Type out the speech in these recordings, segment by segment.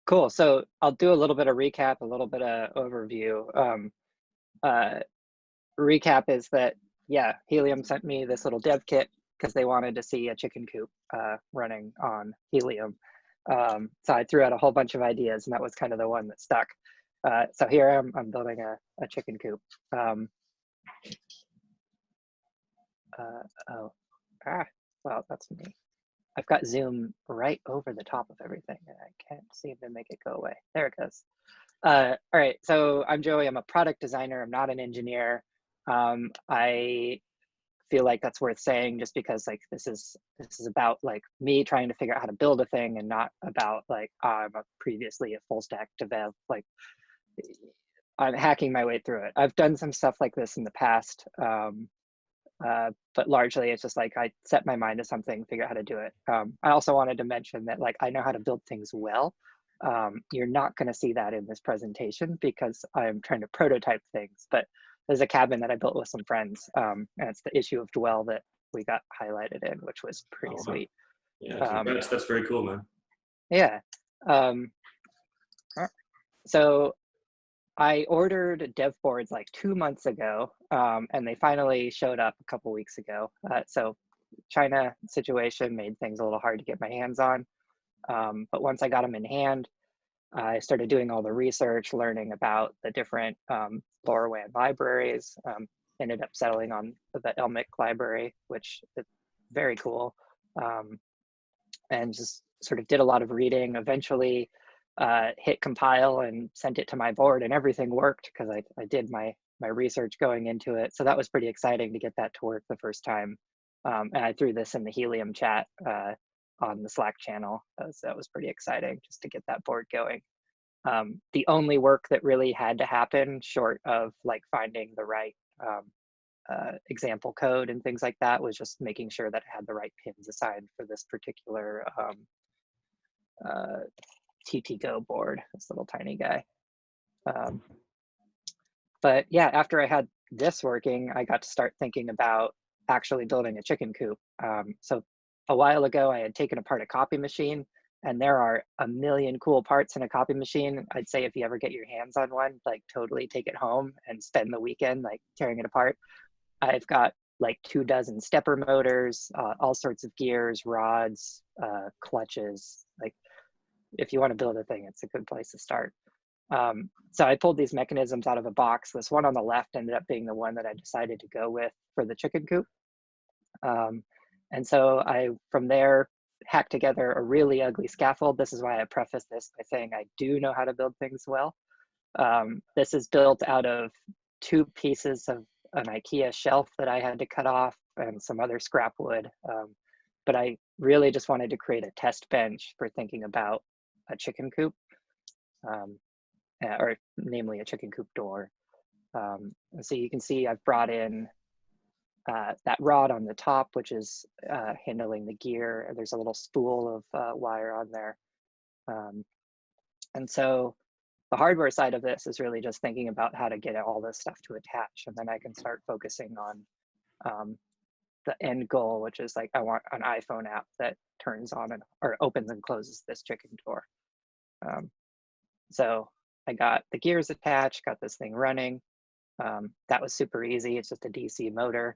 Cool. So I'll do a little bit of recap, a little bit of overview. Uh, Recap is that, yeah, Helium sent me this little dev kit because they wanted to see a chicken coop running on Helium. So I threw out a whole bunch of ideas, and that was kind of the one that stuck. So here I'm building a chicken coop. Um, oh, well, that's me. I've got Zoom right over the top of everything, and I can't seem to make it go away. There it goes. All right, so I'm Joey. I'm a product designer. I'm not an engineer. I feel like that's worth saying just because like this is about like me trying to figure out how to build a thing and not about like I'm previously a full stack dev. Like I'm hacking my way through it. I've done some stuff like this in the past, but largely it's just like I set my mind to something, figure out how to do it. I also wanted to mention that like I know how to build things well. You're not going to see that in this presentation because I'm trying to prototype things, but there's a cabin that I built with some friends, and it's the issue of Dwell that we got highlighted in, which was pretty Oh, sweet. yeah, congrats. That's very cool, man. Yeah. Um, so I ordered dev boards like 2 months ago, and they finally showed up a couple weeks ago. So China situation made things a little hard to get my hands on. But once I got them in hand, I started doing all the research, learning about the different LoRaWAN libraries, ended up settling on the Elmic library, which is very cool, and just sort of did a lot of reading. Eventually hit compile and sent it to my board, and everything worked because I did my research going into it. So that was pretty exciting to get that to work the first time. And I threw this in the Helium chat on the Slack channel. So that was pretty exciting just to get that board going. The only work that really had to happen short of like finding the right example code and things like that was just making sure that it had the right pins assigned for this particular TTGo board, this little tiny guy. But yeah, after I had this working, I got to start thinking about actually building a chicken coop. So a while ago, I had taken apart a copy machine, and there are a million cool parts in a copy machine. I'd say if you ever get your hands on one, like totally take it home and spend the weekend like tearing it apart. I've got like 24 stepper motors, all sorts of gears, rods, clutches. Like if you want to build a thing, it's a good place to start. So I pulled these mechanisms out of a box. This one on the left ended up being the one that I decided to go with for the chicken coop. And so I, from there, hacked together a really ugly scaffold. This is why I preface this by saying I do know how to build things well. This is built out of 2 pieces of an IKEA shelf that I had to cut off and some other scrap wood. But I really just wanted to create a test bench for thinking about a chicken coop, or namely a chicken coop door. So you can see I've brought in that rod on the top, which is handling the gear. There's a little spool of wire on there. And so the hardware side of this is really just thinking about how to get all this stuff to attach. And then I can start focusing on the end goal, which is like, I want an iPhone app that turns on and or opens and closes this chicken door. So I got the gears attached, got this thing running. That was super easy. It's just a DC motor.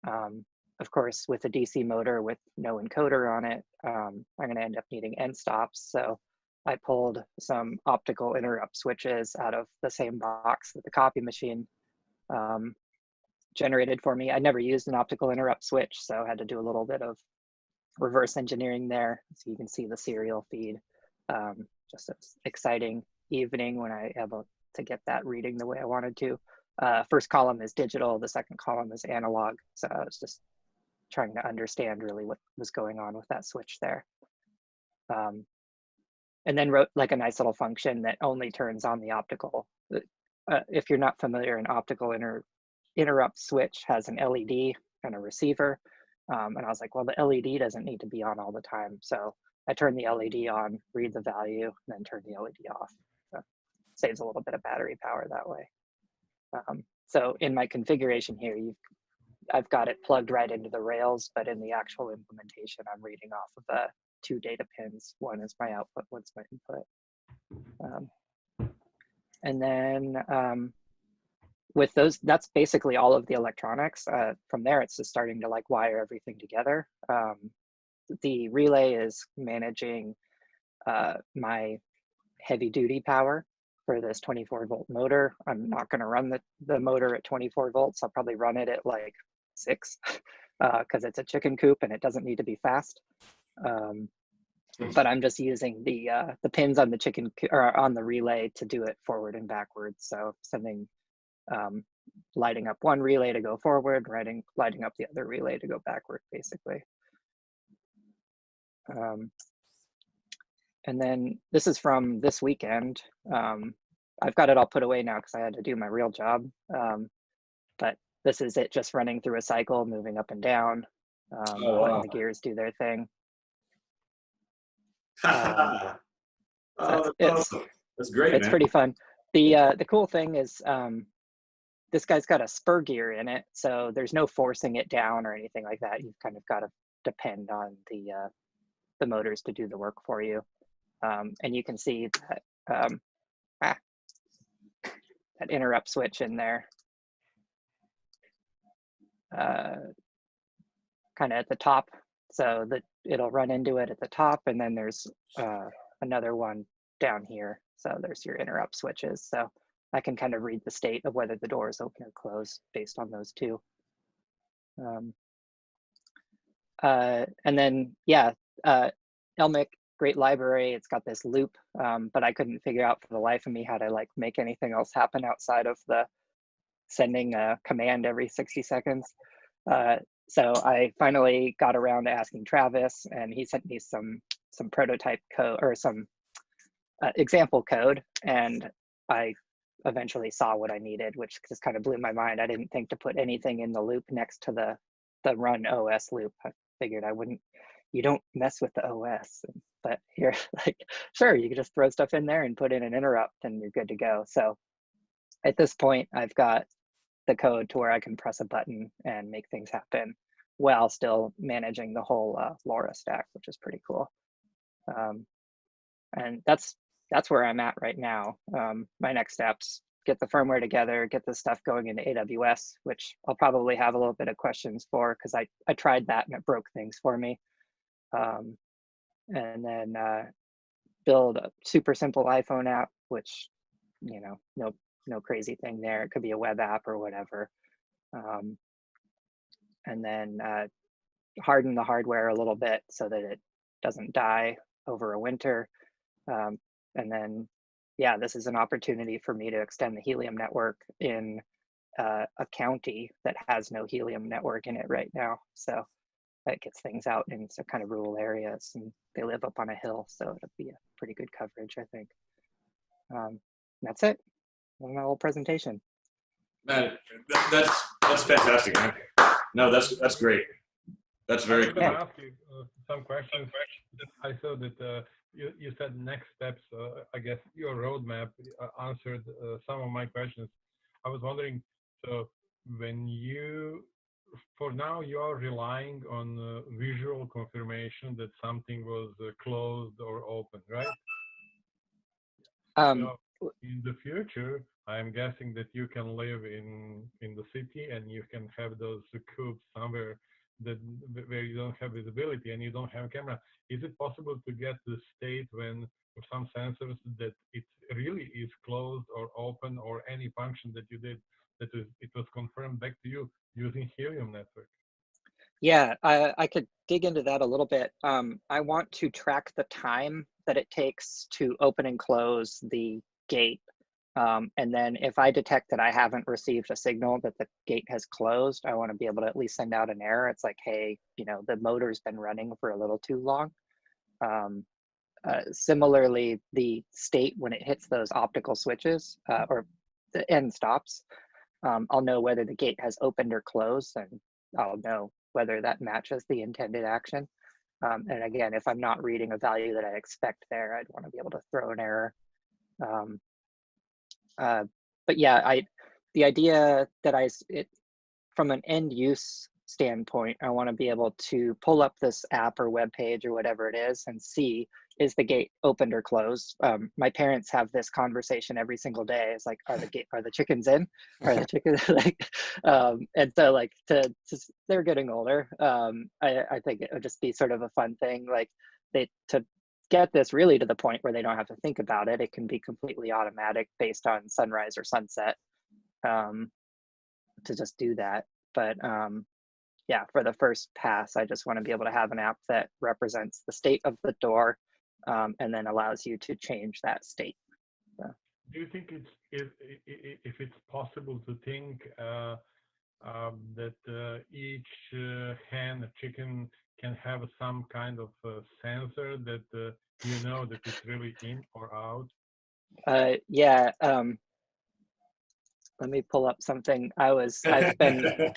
Of course, with a DC motor with no encoder on it, I'm going to end up needing end stops. So I pulled some optical interrupt switches out of the same box that the copy machine generated for me. I never used an optical interrupt switch, so I had to do a little bit of reverse engineering there. So you can see the serial feed. Just an exciting evening when I able to get that reading the way I wanted to. First column is digital, the second column is analog. So I was just trying to understand really what was going on with that switch there. And then wrote like a nice little function that only turns on the optical. If you're not familiar, an optical interrupt switch has an LED and a receiver. And I was like, well, the LED doesn't need to be on all the time. So I turn the LED on, read the value, and then turn the LED off. So saves a little bit of battery power that way. So in my configuration here, I've got it plugged right into the rails, but in the actual implementation, I'm reading off of 2 data pins. One is my output, one's my input. And then with those, that's basically all of the electronics. From there, it's just starting to like wire everything together. The relay is managing my heavy duty power for this 24-volt motor. I'm not going to run the motor at 24 volts. I'll probably run it at like 6 because it's a chicken coop and it doesn't need to be fast. But I'm just using the pins on the or on the relay to do it forward and backwards. So sending lighting up one relay to go forward, lighting up the other relay to go backward, basically. And then this is from this weekend. I've got it all put away now because I had to do my real job. But this is it just running through a cycle, moving up and down, letting the gears do their thing. Oh, that's great, it's man. pretty fun. The cool thing is this guy's got a spur gear in it, so there's no forcing it down or anything like that. You've kind of got to depend on the motors to do the work for you. And you can see that that interrupt switch in there, kind of at the top, so that it'll run into it at the top, and then there's another one down here. So there's your interrupt switches. So I can kind of read the state of whether the door is open or closed based on those two. And then, yeah, Elmic, great library. It's got this loop, but I couldn't figure out for the life of me how to like make anything else happen outside of the sending a command every 60 seconds. So I finally got around to asking Travis, and he sent me some prototype code or some example code, and I eventually saw what I needed, which just kind of blew my mind. I didn't think to put anything in the loop next to the run OS loop. I figured you don't mess with the OS, but here, like, sure, you can just throw stuff in there and put in an interrupt and you're good to go. So at this point, I've got the code to where I can press a button and make things happen while still managing the whole LoRa stack, which is pretty cool. And that's where I'm at right now. My next steps, get the firmware together, get this stuff going into AWS, which I'll probably have a little bit of questions for because I tried that and it broke things for me. And then build a super simple iPhone app, which, you know, no crazy thing there. It could be a web app or whatever. And then harden the hardware a little bit so that it doesn't die over a winter. And then, yeah, this is an opportunity for me to extend the Helium network in a county that has no Helium network in it right now. So that gets things out in some kind of rural areas, and they live up on a hill, so it'll be a pretty good coverage, I think. That's it. That's my whole presentation. Man, that's fantastic, man. No, that's great. That's very cool. I was going to ask you some questions. I saw that you said next steps. I guess your roadmap answered some of my questions. I was wondering, so when for now, you are relying on visual confirmation that something was closed or open, right? So in the future, I'm guessing that you can live in the city and you can have those coops somewhere where you don't have visibility and you don't have a camera. Is it possible to get the state when with some sensors that it really is closed or open, or any function that you did that it was confirmed back to you using Helium Network? Yeah, I could dig into that a little bit. I want to track the time that it takes to open and close the gate. And then if I detect that I haven't received a signal that the gate has closed, I want to be able to at least send out an error. It's like, hey, the motor's been running for a little too long. Similarly, the state when it hits those optical switches or the end stops, I'll know whether the gate has opened or closed, and I'll know whether that matches the intended action. And again, if I'm not reading a value that I expect there, I'd want to be able to throw an error. But yeah, the idea that from an end use standpoint, I want to be able to pull up this app or web page or whatever it is and see, is the gate opened or closed? My parents have this conversation every single day. It's like, are the chickens in? Are the chickens like? And so like they're getting older. I think it would just be sort of a fun thing, like to get this really to the point where they don't have to think about it. It can be completely automatic based on sunrise or sunset, to just do that. But yeah, for the first pass, I just want to be able to have an app that represents the state of the door, and then allows you to change that state. So. Do you think if it's possible to think that each hen, chicken, can have some kind of sensor that that it's really in or out? Yeah. Let me pull up something. I've been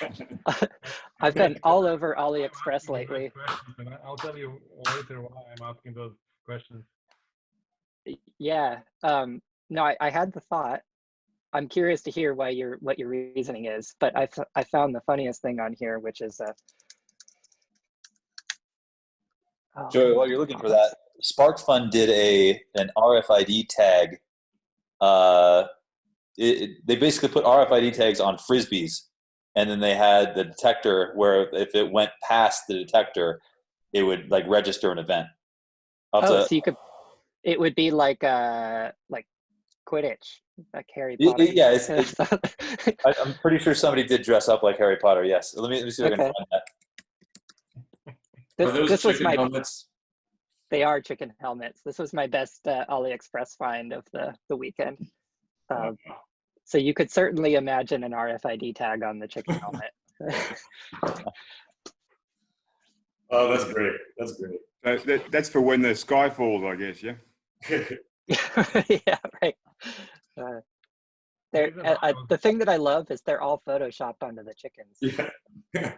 I've been all over AliExpress lately. And I'll tell you later why I'm asking those questions. Yeah. No, I had the thought. I'm curious to hear what your reasoning is, but I found the funniest thing on here, which is Joey, while you're looking for that, SparkFun did an RFID tag. They basically put RFID tags on Frisbees, and then they had the detector where if it went past the detector, it would like register an event. So you could, it would be like Quidditch, like Harry Potter. Yeah, I'm pretty sure somebody did dress up like Harry Potter. Yes, let me see if I can find that. Are those chicken helmets? They are chicken helmets. This was my best AliExpress find of the weekend. So you could certainly imagine an RFID tag on the chicken helmet. Oh, that's great. That's great. That's for when the sky falls, I guess, yeah? Yeah, right. The thing that I love is they're all photoshopped onto the chickens. Yeah.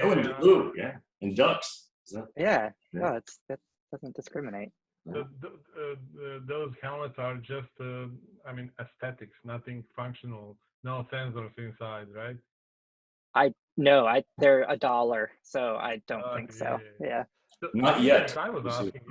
Oh, and blue, yeah, and ducks. Yeah, no, that doesn't discriminate. Those helmets are just, aesthetics, nothing functional, no sensors inside, right? They're $1, so I don't think so. Yeah. Not yet. I was asking